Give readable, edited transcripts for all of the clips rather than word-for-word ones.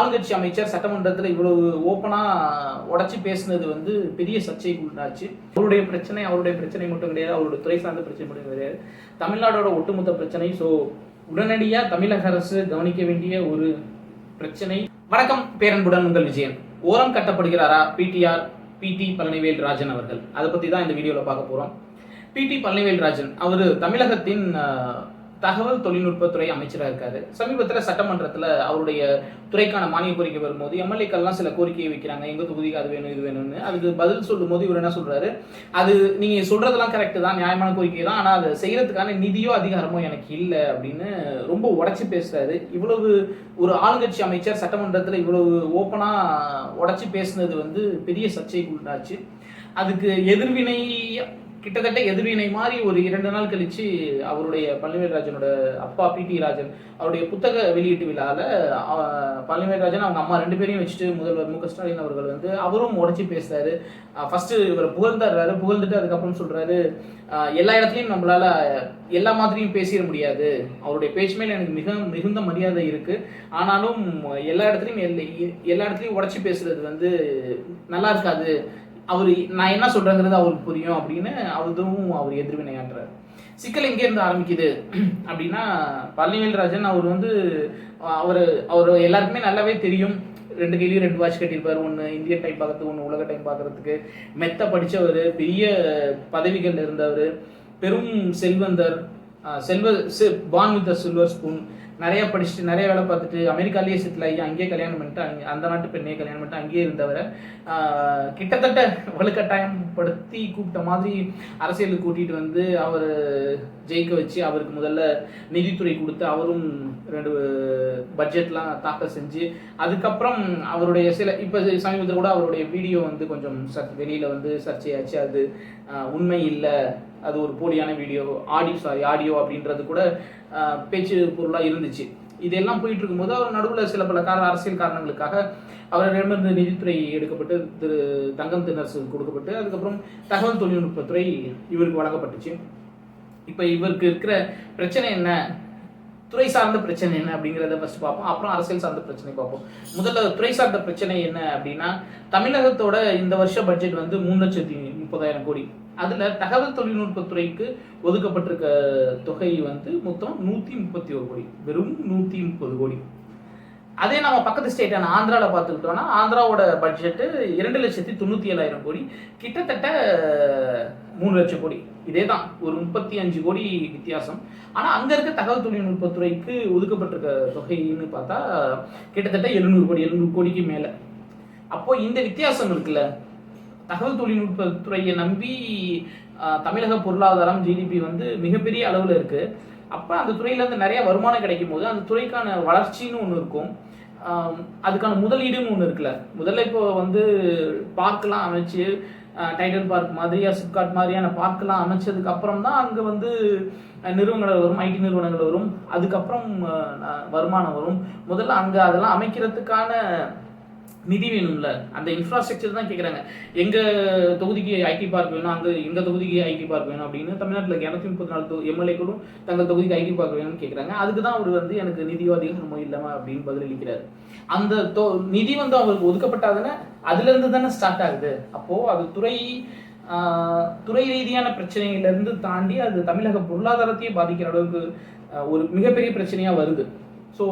ஆளுங்கட்சி அமைச்சர் சட்டமன்றத்தில் இவ்வளவு ஓப்பனா உடச்சி பேசினது வந்து பெரிய சர்ச்சைக்கு உண்டாச்சு. அவருடைய பிரச்சனை மட்டும் கிடையாது, அவருடைய துறை சார்ந்த பிரச்சனை மட்டும் கிடையாது, தமிழ்நாடோட ஒட்டுமொத்த பிரச்சனை. ஸோ உடனடியாக தமிழக அரசு கவனிக்க வேண்டிய ஒரு பிரச்சனை. வணக்கம், பேரன்புடன் உங்கள் விஜயன். ஓரம் கட்டப்படுகிறாரா பிடி பழனிவேல் ராஜன் அவர்கள்? அதை பற்றி தான் இந்த வீடியோவில் பார்க்க போகிறோம். பிடி பழனிவேல் ராஜன் அவர் தமிழகத்தின் தகவல் தொழில்நுட்பத்துறை அமைச்சராக இருக்காரு. சமீபத்தில் சட்டமன்றத்தில் அவருடைய துறைக்கான மானிய கோரிக்கை வரும்போது எம்எல்ஏக்கள்லாம் சில கோரிக்கையை வைக்கிறாங்க, எங்கள் தொகுதிக்கு அது வேணும் இது வேணும்னு. அதுக்கு பதில் சொல்லும் போது இவர் என்ன சொல்றாரு, அது நீங்கள் சொல்றதெல்லாம் கரெக்டு தான், நியாயமான கோரிக்கை தான், ஆனால் அதை செய்யறதுக்கான நிதியோ அதிகாரமோ எனக்கு இல்லை அப்படின்னு ரொம்ப உடச்சி பேசுறாரு. இவ்வளவு ஒரு ஆளுங்கட்சி அமைச்சர் சட்டமன்றத்தில் இவ்வளவு ஓப்பனா உடச்சி பேசுனது வந்து பெரிய சர்ச்சைக்கு உண்டாச்சு. அதுக்கு கிட்டத்தட்ட எதிர்வினை மாதிரி ஒரு 2 நாள் கழிச்சு அவருடைய பழனிவேல் ராஜனோட அப்பா பிடி ராஜன் அவருடைய புத்தக வெளியீட்டு விழாவில் பழனிவேல் ராஜன் அவங்க அம்மா 2 பேரையும் வச்சுட்டு முதல்வர் மு.க. ஸ்டாலின் அவர்கள் வந்து அவரும் உடச்சி பேசுறாரு. ஃபர்ஸ்ட் இவர் புகழ்ந்துட்டு அதுக்கப்புறம் சொல்றாரு, எல்லா இடத்துலையும் நம்மளால எல்லா மாதிரியும் பேசிட முடியாது, அவருடைய பேச்சு மேல எனக்கு மிகுந்த மரியாதை இருக்கு, ஆனாலும் எல்லா இடத்துலையும் உடச்சி பேசுறது வந்து நல்லா இருக்காது, நான் என்ன சொல்றேங்கிறது அவருக்கு புரியும் அப்படின்னு அவர் எதிர்வினையாற்றார். சிக்கல் எங்கே இருந்து ஆரம்பிக்குது அப்படின்னா, பழனிவேல் ராஜன் அவர் எல்லாருக்குமே நல்லாவே தெரியும். 2 கையிலையும் 2 வாட்ச் கட்டியிருப்பார். ஒன்று இந்தியன் டைம் பார்க்கறதுக்கு, ஒன்று உலக டைம் பார்க்கறதுக்கு. மெத்த படித்தவர், பெரிய பதவிகள் இருந்தவர், பெரும் செல்வந்தர், பார்ன் வித் சில்வர் ஸ்பூன், நிறைய படிச்சுட்டு நிறைய வேலை பார்த்துட்டு அமெரிக்காலேயே செட்டில் ஆகி அங்கேயே கல்யாணம் பண்ணிட்டு அந்த நாட்டு பெண்ணையே கல்யாணம் பண்ணிட்டு அங்கேயே இருந்தவரை கிட்டத்தட்ட வலுக்கட்டாயப்படுத்தி கூப்பிட்ட மாதிரி அரசியலுக்கு கூட்டிகிட்டு வந்து அவர் ஜெயிக்க வச்சு அவருக்கு முதல்ல நிதித்துறை கொடுத்து அவரும் 2 பட்ஜெட்லாம் தாக்கல் செஞ்சு அதுக்கப்புறம் அவருடைய இப்போ சமீபத்தில் கூட அவருடைய வீடியோ வந்து கொஞ்சம் வெளியில் வந்து சர்ச்சையாச்சு. அது உண்மை இல்லை, அது ஒரு போலியான வீடியோ, ஆடியோ அப்படின்றது கூட பேச்சு பொருளாக இருந்துச்சு. இதெல்லாம் போயிட்டு இருக்கும்போது அவர் நடுவில் சில பல அரசியல் காரணங்களுக்காக அவரிடமிருந்து நிதித்துறை எடுக்கப்பட்டு திரு தங்கம் தென்னரசு கொடுக்கப்பட்டு அதுக்கப்புறம் தகவல் தொழில்நுட்பத்துறை இவருக்கு வழங்கப்பட்டுச்சு. இப்போ இவருக்கு இருக்கிற பிரச்சனை என்ன, துறை சார்ந்த பிரச்சனை என்ன அப்படிங்கிறத ஃபர்ஸ்ட் பார்ப்போம், அப்புறம் அரசியல் சார்ந்த பிரச்சனை பார்ப்போம். முதல்ல துறை சார்ந்த பிரச்சனை என்ன அப்படின்னா, தமிழகத்தோட இந்த வருஷ பட்ஜெட் வந்து 3,30,000 கோடி. அதில் தகவல் தொழில்நுட்பத்துறைக்கு ஒதுக்கப்பட்டிருக்க தொகை வந்து மொத்தம் 131 கோடி, வெறும் 130 கோடி. அதே நம்ம பக்கத்து ஸ்டேட்டான ஆந்திராவில் பார்த்துக்கிட்டோம்னா, ஆந்திராவோட பட்ஜெட்டு 2,97,000 கோடி, கிட்டத்தட்ட 3 லட்சம் கோடி. இதே தான், ஒரு 35 கோடி வித்தியாசம். ஆனால் அங்கே இருக்க தகவல் தொழில்நுட்பத்துறைக்கு ஒதுக்கப்பட்டிருக்க தொகைன்னு பார்த்தா கிட்டத்தட்ட 700 கோடிக்கு மேலே. அப்போ இந்த வித்தியாசம் இருக்குல்ல, தகவல் தொழில்நுட்பத்துறையை நம்பி தமிழக பொருளாதாரம் ஜிடிபி வந்து மிகப்பெரிய அளவில் இருக்குது. அப்போ அந்த துறையிலேருந்து நிறைய வருமானம் கிடைக்கும் போது அந்த துறைக்கான வளர்ச்சின்னு ஒன்று இருக்கும், அதுக்கான முதலீடுன்னு ஒன்று இருக்குல்ல. முதல்ல இப்போ வந்து பார்க்கெலாம் அமைச்சு டைடல் பார்க் மாதிரியா சிப்காட் மாதிரியான பார்க்கெலாம் அமைச்சதுக்கு அப்புறம் தான் அங்கே வந்து நிறுவனங்கள் வரும், ஐடி நிறுவனங்கள் வரும், அதுக்கப்புறம் வருமானம் வரும். முதல்ல அங்கே அதெல்லாம் அமைக்கிறதுக்கான நிதி வேணும்ல, அந்த இன்ஃப்ராஸ்ட்ரக்சர் தான் கேட்குறாங்க. எங்கள் தொகுதிக்கு ஐடி பார்க் வேணும், அங்கே எங்கள் தொகுதிக்கு ஐடி பார்க் வேணும் அப்படின்னு தமிழ்நாட்டில் 234 எம்எல்ஏக்களும் தங்கள் தொகுதிக்கு ஐடி பார்க் வேணும்னு கேட்குறாங்க. அதுக்கு தான் அவர் வந்து எனக்கு நிதியோ அதிகாரமோ இல்லாமல் அப்படின்னு பதிலளிக்கிறார். அந்த நிதி வந்து அவருக்கு ஒதுக்கப்பட்டாதானே அதுலேருந்து தானே ஸ்டார்ட் ஆகுது. அப்போது அது துறை ரீதியான பிரச்சனையிலேருந்து தாண்டி அது தமிழக பொருளாதாரத்தையே பாதிக்கிற அளவுக்கு ஒரு மிகப்பெரிய பிரச்சனையாக வருது. ஸோ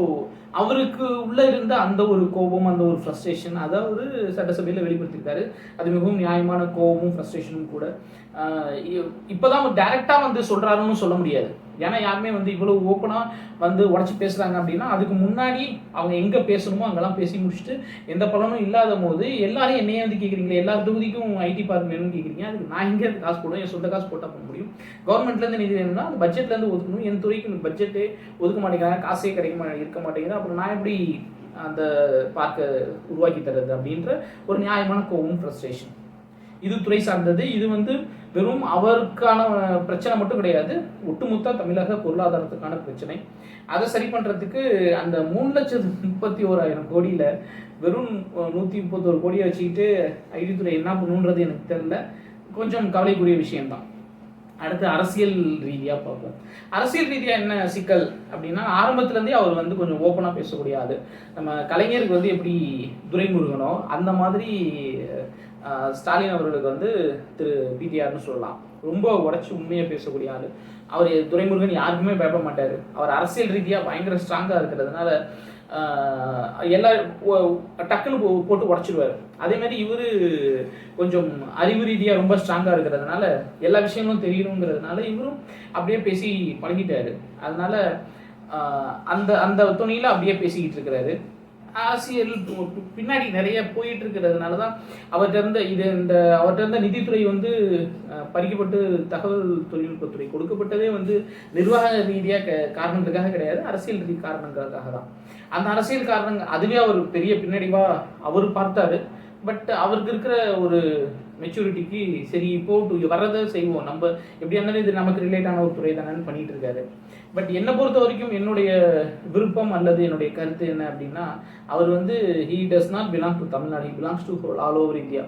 அவருக்கு உள்ளே இருந்த அந்த ஒரு கோபம், அந்த ஒரு ஃப்ரஸ்ட்ரேஷன் அதாவது சட்டசபையில் வெளிப்படுத்தியிருக்காரு. அது மிகவும் நியாயமான கோபமும் ஃப்ரஸ்ட்ரேஷனும் கூட. இப்போ தான் அவர் டைரெக்டாக வந்து சொல்கிறாருன்னு சொல்ல முடியாது. ஏன்னா யாருமே வந்து இவ்வளோ ஓப்பனாக வந்து உடச்சி பேசுகிறாங்க அப்படின்னா அதுக்கு முன்னாடி அவங்க எங்கே பேசணுமோ அங்கெல்லாம் பேசி முடிச்சுட்டு எந்த பலனும் இல்லாத போது எல்லாரும் என்னையே வந்து கேட்குறீங்களே, எல்லா தொகுதிக்கும் ஐடி பார்க் வேணும்னு கேட்குறீங்க, அதுக்கு நான் எங்கே காசு போடுவேன், என் சொந்த காசு போட்டால் போக முடியும். கவர்மெண்ட்லேருந்து நிதி வேணும்னா அந்த பட்ஜெட்லேருந்து ஒதுக்கணும். என் துறைக்கு பட்ஜெட்டே ஒதுக்க மாட்டேங்கிறாங்க, காசே இருக்க மாட்டேங்குது, அப்புறம் நான் எப்படி அந்த பார்க்கை உருவாக்கி தர்றது அப்படின்ற ஒரு நியாயமான கோபம், ஃப்ரஸ்ட்ரேஷன். இது துறை சார்ந்தது. இது வந்து வெறும் அவருக்கான பிரச்சனை மட்டும் கிடையாது, ஒட்டுமொத்த தமிழக பொருளாதாரத்துக்கான பிரச்சனை. அதை சரி பண்ணுறதுக்கு அந்த 3,31,000 கோடியில் வெறும் 131 கோடியை வச்சுக்கிட்டு ஐடி துறை என்ன பண்ணுன்றது எனக்கு தெரியல. கொஞ்சம் கவலைக்குரிய விஷயம்தான். அடுத்து அரசியல் ரீதியாக பார்ப்போம். அரசியல் ரீதியாக என்ன சிக்கல் அப்படின்னா, ஆரம்பத்துலேருந்தே அவர் வந்து கொஞ்சம் ஓப்பனாக பேசக்கூடிய ஆள். நம்ம கலைஞருக்கு வந்து எப்படி துரைமுருகனோ அந்த மாதிரி ஸ்டாலின் அவர்களுக்கு வந்து திரு பிடிஆர்னு சொல்லலாம். ரொம்ப உடச்சி உண்மையாக பேசக்கூடிய ஆள். அவர் துரைமுருகன் யாருக்குமே பயப்பட மாட்டார். அவர் அரசியல் ரீதியாக பயங்கர ஸ்ட்ராங்காக இருக்கிறதுனால எல்லாரும் டக்குன்னு போட்டு உடச்சிடுவார். அதே மாதிரி இவர் கொஞ்சம் அறிவு ரீதியாக ரொம்ப ஸ்ட்ராங்காக இருக்கிறதுனால எல்லா விஷயங்களும் தெரியணுங்கிறதுனால இவரும் அப்படியே பேசி பழகிட்டாரு. அதனால அந்த அந்த துணியில் அப்படியே பேசிக்கிட்டு இருக்கிறாரு. அரசியல் பின்னாடி நிறைய போயிட்டு இருக்கிறதுனால தான் அவர்கிட்ட இருந்த நிதித்துறை வந்து பறிக்கப்பட்டு தகவல் தொழில்நுட்பத்துறை கொடுக்கப்பட்டதே வந்து நிர்வாக ரீதியாக காரணங்களுக்காக கிடையாது, அரசியல் ரீதி காரணங்களுக்காக தான். அந்த அரசியல் காரணங்கள் அதுவே அவர் பெரிய பின்னடைவாக அவர் பார்த்தாரு. பட் அவருக்கு இருக்கிற ஒரு மெச்சூரிட்டிக்கு சரி இப்போ வர்றதை செய்வோம், நம்ம எப்படி இருந்தாலும் இது நமக்கு ரிலேட்டான ஒரு துறை தானேன்னு பண்ணிட்டு இருக்காரு. பட் என்னை பொறுத்த வரைக்கும் என்னுடைய விருப்பம் அல்லது என்னுடைய கருத்து என்ன அப்படின்னா, அவர் வந்து he does not belong to Tamil Nadu, he belongs to all over India.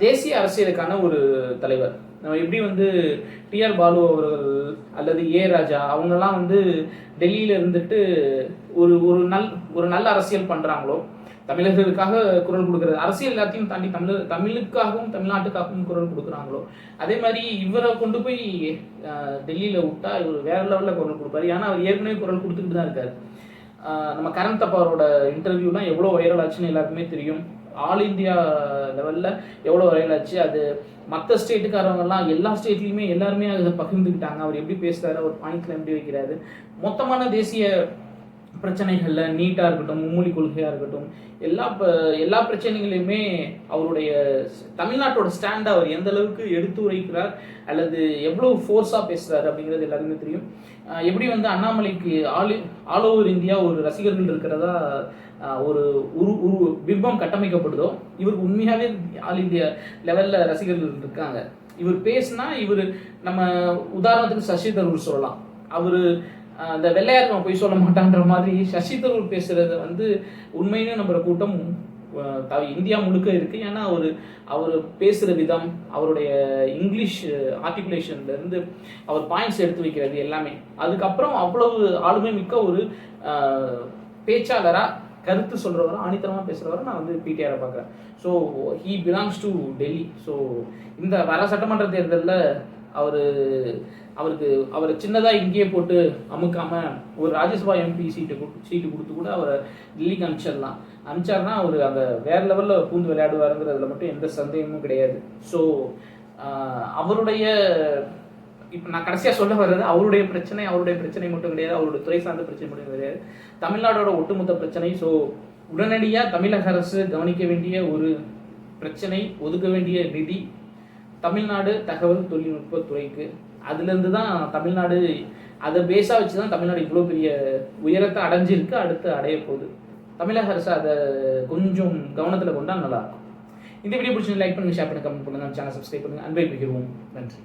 தேசிய அரசியலுக்கான ஒரு தலைவர். நம்ம எப்படி வந்து டிஆர் பாலு அவர்கள் அல்லது ராஜா அவங்கெல்லாம் வந்து டெல்லியில் இருந்துட்டு ஒரு நல்ல அரசியல் பண்ணுறாங்களோ, தமிழர்களுக்காக குரல் கொடுக்குறது, அரசியல் எல்லாத்தையும் தாண்டி தமிழுக்காகவும் தமிழ்நாட்டுக்காகவும் குரல் கொடுக்குறாங்களோ, அதே மாதிரி இவரை கொண்டு போய் டெல்லியில் விட்டா இவர் வேற லெவலில் குரல் கொடுப்பாரு. ஏன்னா அவர் ஏற்கனவே குரல் கொடுத்துக்கிட்டு தான் இருக்காரு. நம்ம கரண் தப்பாரோட இன்டர்வியூலாம் எவ்வளோ வைரல் ஆச்சுன்னு எல்லாருக்குமே தெரியும். ஆல் இந்தியா லெவலில் எவ்வளோ வைரல் ஆச்சு. அது மற்ற ஸ்டேட்டுக்காரவங்கெல்லாம் எல்லா ஸ்டேட்லேயுமே எல்லாருமே அதை பகிர்ந்துக்கிட்டாங்க. அவர் எப்படி பேசுகிறாரு, அவர் பாயிண்ட்ல எப்படி வைக்கிறாரு, மொத்தமான தேசிய பிரச்சனைகளில் நீட்டாக இருக்கட்டும், மும்மொழி கொள்கையாக இருக்கட்டும், எல்லா பிரச்சனைகளையுமே அவருடைய தமிழ்நாட்டோட ஸ்டாண்டை அவர் எந்த அளவுக்கு எடுத்து உரைக்கிறார் அல்லது எவ்வளோ ஃபோர்ஸாக பேசுகிறார் அப்படிங்கிறது எல்லாருமே தெரியும். எப்படி வந்து அண்ணாமலைக்கு ஆல் ஓவர் இந்தியா ஒரு ரசிகர்கள் இருக்கிறதா ஒரு பிம்பம் கட்டமைக்கப்படுதோ, இவருக்கு உண்மையாகவே ஆல் இந்தியா லெவலில் ரசிகர்கள் இருக்காங்க. இவர் பேசுனா நம்ம உதாரணத்துக்கு சசி தரூர் சொல்லலாம். அவர் அந்த வெள்ளையார் போய் சொல்ல மாட்டான்ற மாதிரி சசி தரூர் பேசுறது வந்து உண்மையிலே நம்புற கூட்டம் இந்தியா முழுக்க இருக்கு. ஏன்னா அவர் பேசுகிற விதம், அவருடைய இங்கிலீஷ் ஆர்டிகுலேஷன்லேருந்து அவர் பாயிண்ட்ஸ் எடுத்து வைக்கிறது எல்லாமே, அதுக்கப்புறம் அவ்வளவு ஆளுமை மிக்க ஒரு பேச்சாளராக கருத்து சொல்கிறவரை ஆணித்தரமாக பேசுகிறவரை நான் வந்து பிடிஆரை பார்க்குறேன். So he belongs to Delhi. So இந்த வர சட்டமன்ற தேர்தலில் அவரை சின்னதாக இங்கேயே போட்டு அமுக்காமல் ஒரு ராஜ்யசபா எம்பி சீட்டு கொடுத்து கூட அவரை டெல்லிக்கு அனுப்பிச்சார்னா அவர் அந்த வேறு லெவலில் பூந்து விளையாடுவாருங்கிறதுல மட்டும் எந்த சந்தேகமும் கிடையாது. ஸோ அவருடைய இப்போ நான் கடைசியாக சொல்ல வர்றது அவருடைய பிரச்சனை மட்டும் கிடையாது, அவருடைய துறை சார்ந்த பிரச்சனை மட்டும் கிடையாது, தமிழ்நாடோட ஒட்டுமொத்த பிரச்சனை. ஸோ உடனடியாக தமிழக அரசு கவனிக்க வேண்டிய ஒரு பிரச்சனை, ஒதுக்க வேண்டிய நிதி தமிழ்நாடு தகவல் தொழில்நுட்பத்துறைக்கு. அதுலேருந்து தான் தமிழ்நாடு, அதை பேஸாக வச்சு தான் தமிழ்நாடு இவ்வளோ பெரிய உயரத்தை அடைஞ்சிருக்கு, அடுத்து அடைய போகுது. தமிழக அரசு அதை கொஞ்சம் கவனத்தில் கொண்டால் நல்லாயிருக்கும். இந்த வீடியோ பிடிச்சி லைக் பண்ணுங்கள், ஷேர் பண்ணுங்கள், கமெண்ட் பண்ணுங்கள், சேனல் சப்ஸ்கிரைப் பண்ணுங்கள். அன்பை பகிர்வோம். நன்றி.